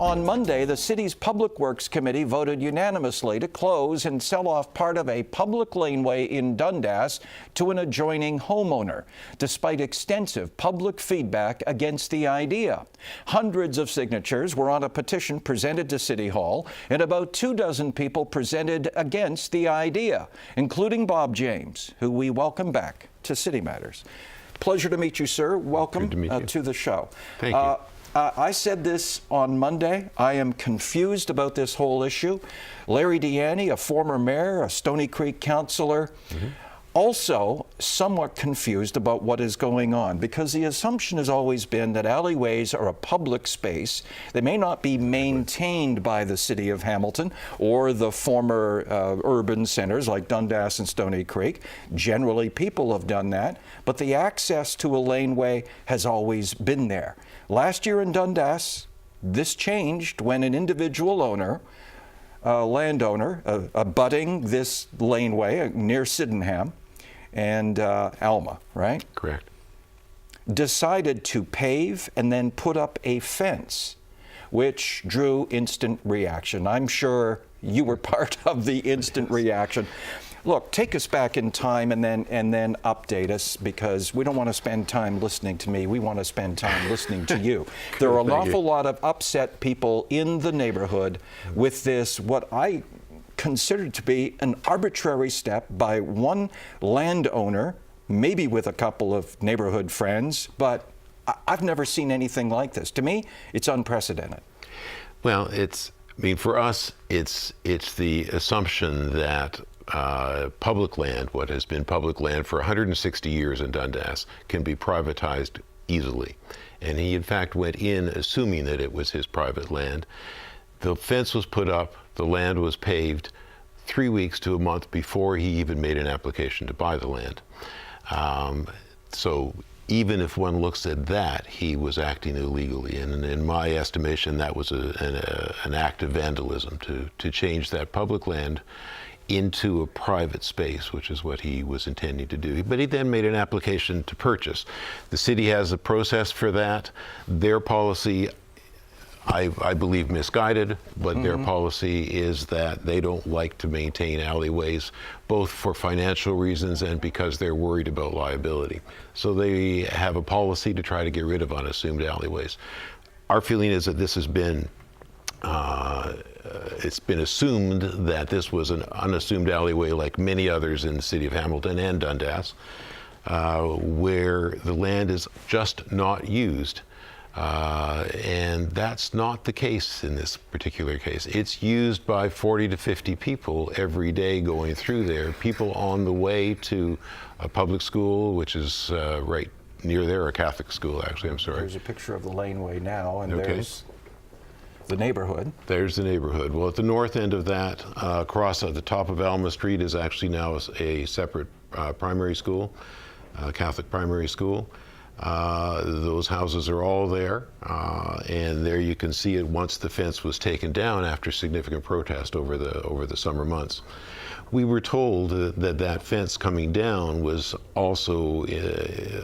On Monday, the city's Public Works Committee voted unanimously to close and sell off part of a public laneway in Dundas to an adjoining homeowner, despite extensive public feedback against the idea. Hundreds of signatures were on a petition presented to City Hall, and about 24 people presented against the idea, including Bob James, who we welcome back to City Matters. Pleasure to meet you, sir. Welcome to the show. Thank you. I said this on Monday. I am confused about this whole issue. Larry Deanne, a former mayor, a Stony Creek councillor, also somewhat confused about what is going on, because the assumption has always been that alleyways are a public space. They may not be maintained by the city of Hamilton or the former urban centers like Dundas and Stony Creek. Generally, people have done that, but the access to a laneway has always been there. Last year in Dundas, this changed when an individual owner, a landowner, abutting this laneway near Sydenham and Alma, right? Correct. Decided to pave and then put up a fence, which drew instant reaction. I'm sure you were part of the instant reaction. Look, take us back in time and then update us, because we don't want to spend time listening to me. We want to spend time listening to you. There are an awful lot of upset people in the neighborhood with this, what I consider to be an arbitrary step by one landowner, maybe with a couple of neighborhood friends, but I've never seen anything like this. To me, it's unprecedented. Well, for us, it's the assumption that public land, what has been public land for 160 years in Dundas, can be privatized easily. And he, in fact, went in assuming that it was his private land. The fence was put up, the land was paved 3 weeks to a month before he even made an application to buy the land. So even if one looks at that, he was acting illegally. And in my estimation, that was an act of vandalism to change that public land into a private space, which is what he was intending to do. But he then made an application to purchase. The city has a process for that. Their policy, I believe, misguided, but their policy is that they don't like to maintain alleyways, both for financial reasons and because they're worried about liability. So they have a policy to try to get rid of unassumed alleyways. Our feeling is that this has been it's been assumed that this was an unassumed alleyway like many others in the city of Hamilton and Dundas, where the land is just not used. And that's not the case in this particular case. It's used by 40 to 50 people every day going through there, people on the way to a public school, which is right near there, a Catholic school, actually, I'm sorry. There's a picture of the laneway now, and there's the neighborhood. There's the neighborhood. Well, at the north end of that, across at the top of Alma Street, is actually now a separate primary school, Catholic primary school. Those houses are all there, and there you can see it once the fence was taken down after significant protest over the summer months. We were told that fence coming down was also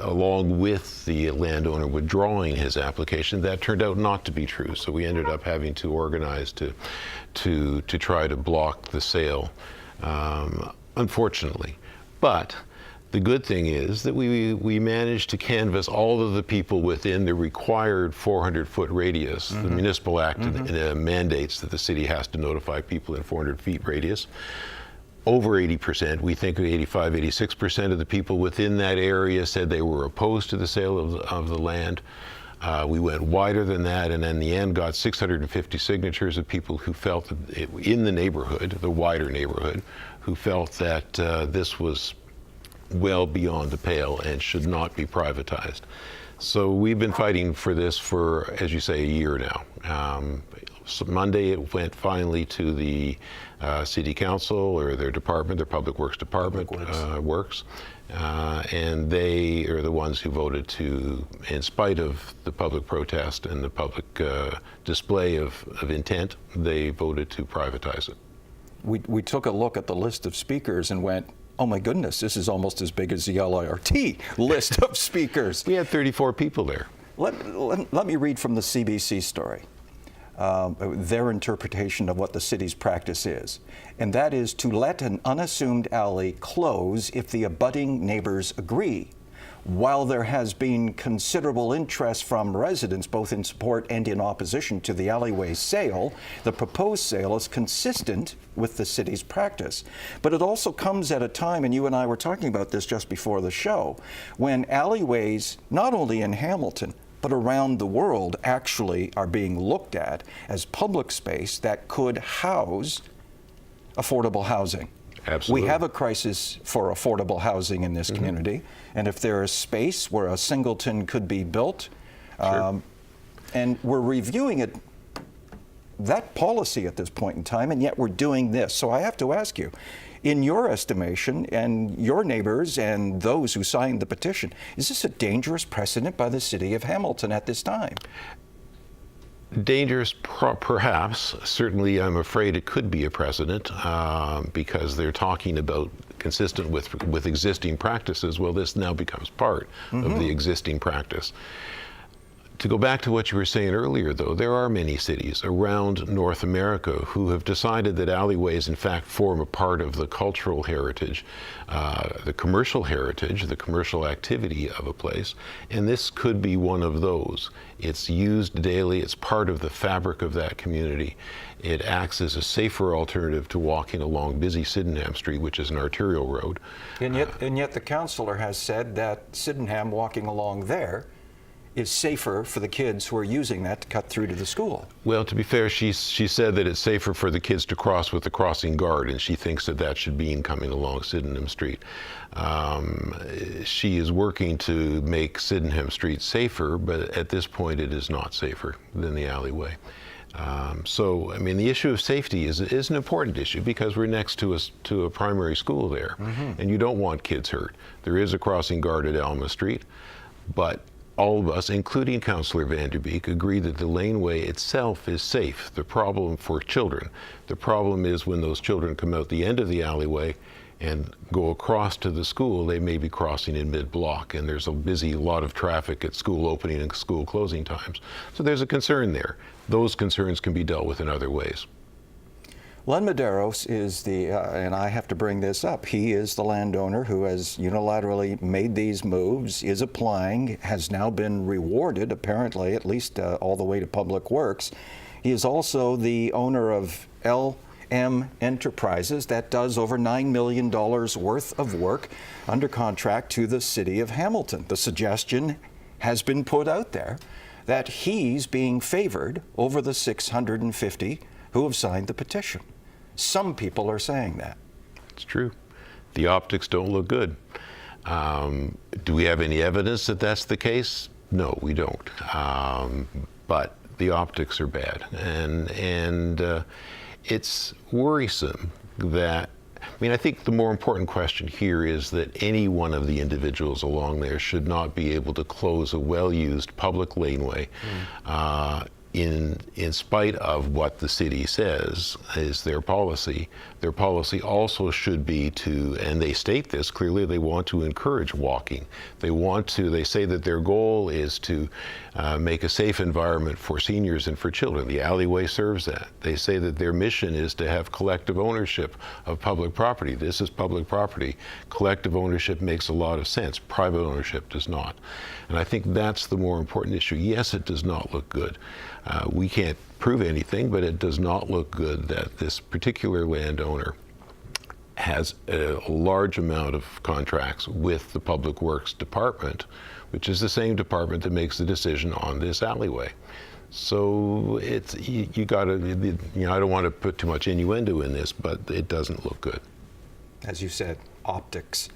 along with the landowner withdrawing his application. That turned out not to be true, so we ended up having to organize to try to block the sale, unfortunately. But the good thing is that we managed to canvass all of the people within the required 400-foot radius. The Municipal Act mandates that the city has to notify people in 400 feet radius. Over 80%, we think 85, 86% of the people within that area said they were opposed to the sale of the land. We went wider than that, and in the end got 650 signatures of people who felt that in the neighborhood, the wider neighborhood, who felt that this was well beyond the pale and should not be privatized. So we've been fighting for this for, as you say, a year now. So Monday it went finally to the city council, or their department, their public works department, works. And they are the ones who voted to, in spite of the public protest and the public display of intent, they voted to privatize it. We took a look at the list of speakers and went, oh my goodness, this is almost as big as the LIRT list of speakers. We had 34 people there. Let me read from the CBC story. their interpretation of what the city's practice is, and that is to let an unassumed alley close if the abutting neighbors agree. While there has been considerable interest from residents, both in support and in opposition to the alleyway sale, the proposed sale is consistent with the city's practice. But it also comes at a time, and you and I were talking about this just before the show, when alleyways, not only in Hamilton, but around the world, actually are being looked at as public space that could house affordable housing. Absolutely. We have a crisis for affordable housing in this community, and if there is space where a singleton could be built, Sure. and we're reviewing that policy at this point in time, and yet we're doing this. So I have to ask you, in your estimation and your neighbors and those who signed the petition, is this a dangerous precedent by the city of Hamilton at this time? Dangerous, perhaps. Certainly, I'm afraid it could be a precedent because they're talking about consistent with existing practices. Well, this now becomes part of the existing practice. To go back to what you were saying earlier, though, there are many cities around North America who have decided that alleyways, in fact, form a part of the cultural heritage, the commercial heritage, the commercial activity of a place, and this could be one of those. It's used daily, it's part of the fabric of that community. It acts as a safer alternative to walking along busy Sydenham Street, which is an arterial road. And yet the councillor has said that Sydenham walking along there is safer for the kids who are using that to cut through to the school. Well, to be fair, she said that it's safer for the kids to cross with the crossing guard, and she thinks that that should be coming along Sydenham Street. She is working to make Sydenham Street safer, but at this point it is not safer than the alleyway. So, I mean, the issue of safety is an important issue because we're next to a primary school there, and you don't want kids hurt. There is a crossing guard at Alma Street, but all of us, including Councillor Vanderbeek, agree that the laneway itself is safe. The problem for children, the problem is when those children come out the end of the alleyway and go across to the school, they may be crossing in mid-block, and there's a lot of traffic at school opening and school closing times. So there's a concern there. Those concerns can be dealt with in other ways. Len Medeiros is and I have to bring this up, he is the landowner who has unilaterally made these moves, is applying, has now been rewarded, apparently, at least all the way to Public Works. He is also the owner of LM Enterprises that does over $9 million worth of work under contract to the city of Hamilton. The suggestion has been put out there that he's being favored over the 650 who have signed the petition. Some people are saying that. It's true. The optics don't look good. Do we have any evidence that that's the case? No, we don't. But the optics are bad. And it's worrisome that, I mean, I think the more important question here is that any one of the individuals along there should not be able to close a well-used public laneway in spite of what the city says is their policy. Their policy also should be to, and they state this clearly, they want to encourage walking. They say that their goal is to make a safe environment for seniors and for children. The alleyway serves that. They say that their mission is to have collective ownership of public property. This is public property. Collective ownership makes a lot of sense. Private ownership does not. And I think that's the more important issue. Yes, it does not look good. We can't prove anything, but it does not look good that this particular landowner has a large amount of contracts with the Public Works Department, which is the same department that makes the decision on this alleyway. So it's you got to, I don't want to put too much innuendo in this, but it doesn't look good. As you said, optics.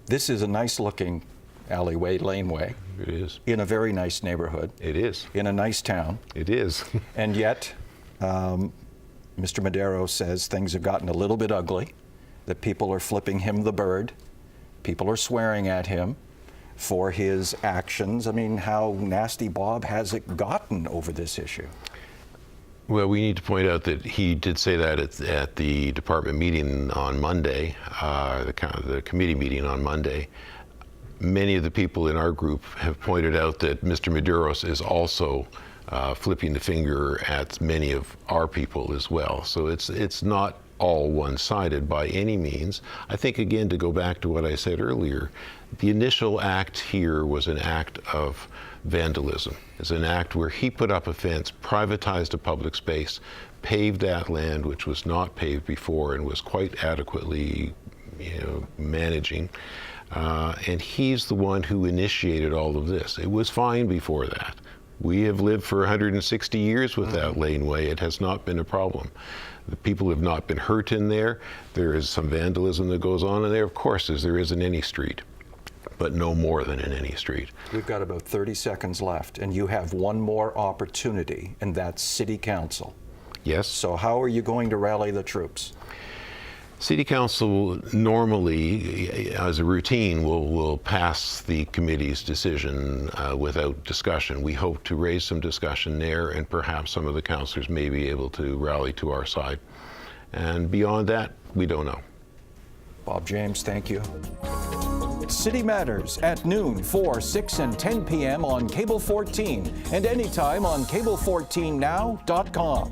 This is a nice-looking alleyway, laneway. It is. In a very nice neighborhood. It is. In a nice town. It is. And yet, Mr. Medeiros says things have gotten a little bit ugly, that people are flipping him the bird, people are swearing at him for his actions. I mean, how nasty, Bob, has it gotten over this issue? Well, we need to point out that he did say that at the department meeting on Monday, the committee meeting on Monday. Many of the people in our group have pointed out that Mr. Medeiros is also flipping the finger at many of our people as well. So it's not all one-sided by any means. I think, again, to go back to what I said earlier, the initial act here was an act of vandalism. It's an act where he put up a fence, privatized a public space, paved that land which was not paved before and was quite adequately, managing. And he's the one who initiated all of this. It was fine before that. We have lived for 160 years without laneway. It has not been a problem. The people have not been hurt in there. There is some vandalism that goes on in there, of course, as there is in any street, but no more than in any street. We've got about 30 seconds left, and you have one more opportunity, and that's City Council. Yes. So how are you going to rally the troops? City Council normally, as a routine, will pass the committee's decision without discussion. We hope to raise some discussion there, and perhaps some of the councillors may be able to rally to our side. And beyond that, we don't know. Bob James, thank you. City Matters at noon, 4, 6, and 10 p.m. on Cable 14, and anytime on cable14now.com.